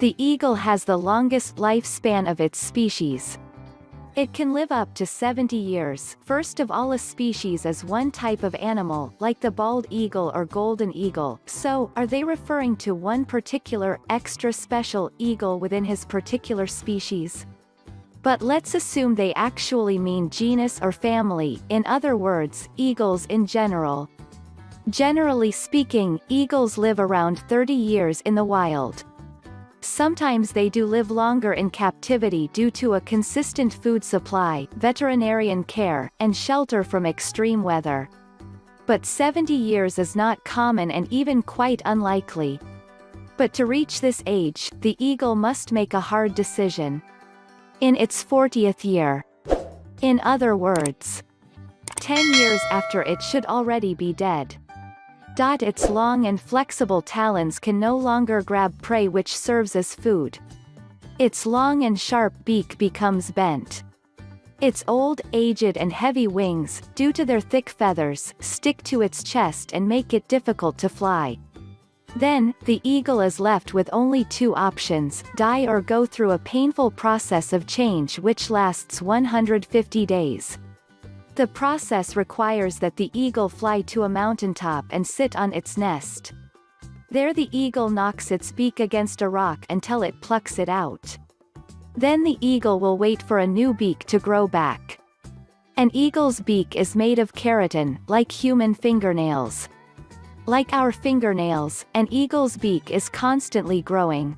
The eagle has the longest lifespan of its species. It can live up to 70 years. First of all, a species is one type of animal, like the bald eagle or golden eagle. So, are they referring to one particular, extra special eagle within his particular species? But let's assume they actually mean genus or family, in other words, eagles in general. Generally speaking, eagles live around 30 years in the wild. Sometimes they do live longer in captivity due to a consistent food supply, veterinarian care, and shelter from extreme weather. But 70 years is not common and even quite unlikely. But to reach this age, the eagle must make a hard decision. In its 40th year. In other words, 10 years after it should already be dead. Its long and flexible talons can no longer grab prey which serves as food. Its long and sharp beak becomes bent. Its old, aged and heavy wings, due to their thick feathers, stick to its chest and make it difficult to fly. Then, the eagle is left with only two options: die or go through a painful process of change which lasts 150 days. The process requires that the eagle fly to a mountaintop and sit on its nest. There the eagle knocks its beak against a rock until it plucks it out. Then the eagle will wait for a new beak to grow back. An eagle's beak is made of keratin, like human fingernails. Like our fingernails, an eagle's beak is constantly growing.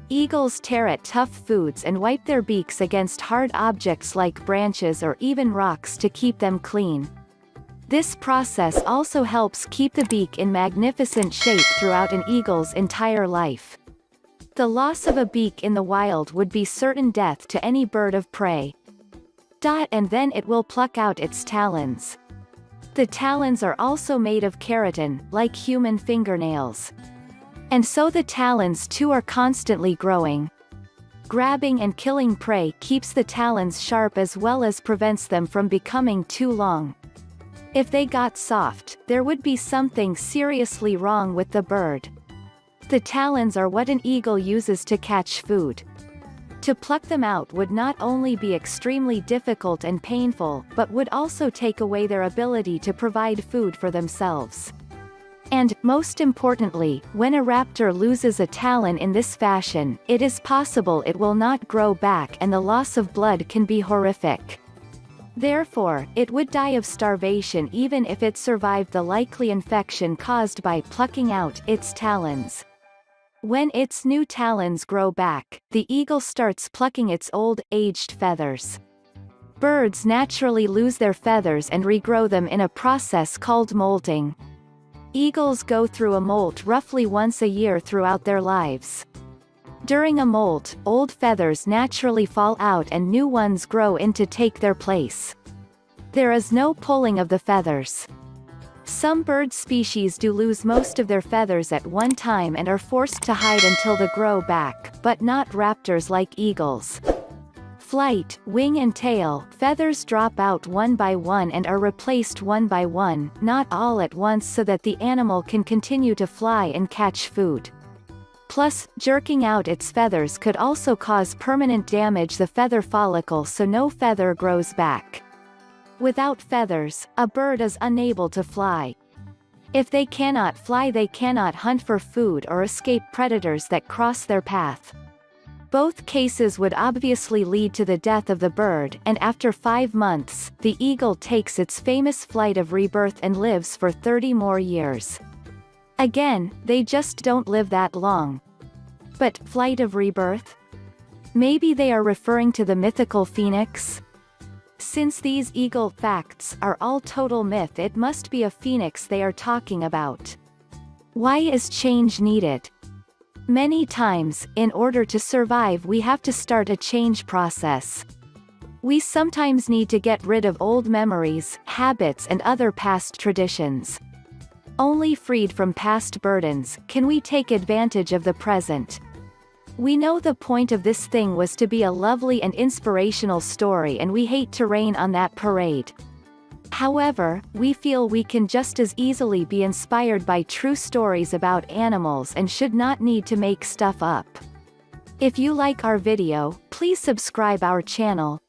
Eagles tear at tough foods and wipe their beaks against hard objects like branches or even rocks to keep them clean. This process also helps keep the beak in magnificent shape throughout an eagle's entire life. The loss of a beak in the wild would be certain death to any bird of prey. And then it will pluck out its talons. The talons are also made of keratin, like human fingernails. And so the talons too are constantly growing. Grabbing and killing prey keeps the talons sharp as well as prevents them from becoming too long. If they got soft, there would be something seriously wrong with the bird. The talons are what an eagle uses to catch food. To pluck them out would not only be extremely difficult and painful, but would also take away their ability to provide food for themselves. And, most importantly, when a raptor loses a talon in this fashion, it is possible it will not grow back and the loss of blood can be horrific. Therefore, it would die of starvation even if it survived the likely infection caused by plucking out its talons. When its new talons grow back, the eagle starts plucking its old, aged feathers. Birds naturally lose their feathers and regrow them in a process called molting. Eagles go through a molt roughly once a year throughout their lives. During a molt, old feathers naturally fall out and new ones grow in to take their place. There is no pulling of the feathers. Some bird species do lose most of their feathers at one time and are forced to hide until they grow back, but not raptors like eagles. Flight, wing and tail, feathers drop out one by one and are replaced one by one, not all at once so that the animal can continue to fly and catch food. Plus, jerking out its feathers could also cause permanent damage to the feather follicle so no feather grows back. Without feathers, a bird is unable to fly. If they cannot fly, they cannot hunt for food or escape predators that cross their path. Both cases would obviously lead to the death of the bird, and after 5 months, the eagle takes its famous flight of rebirth and lives for 30 more years. Again, they just don't live that long. But, flight of rebirth? Maybe they are referring to the mythical phoenix? Since these eagle facts are all total myth, it must be a phoenix they are talking about. Why is change needed? Many times, in order to survive, we have to start a change process. We sometimes need to get rid of old memories, habits and other past traditions. Only freed from past burdens, can we take advantage of the present. We know the point of this thing was to be a lovely and inspirational story, and we hate to rain on that parade. However, we feel we can just as easily be inspired by true stories about animals and should not need to make stuff up. If you like our video, please subscribe our channel,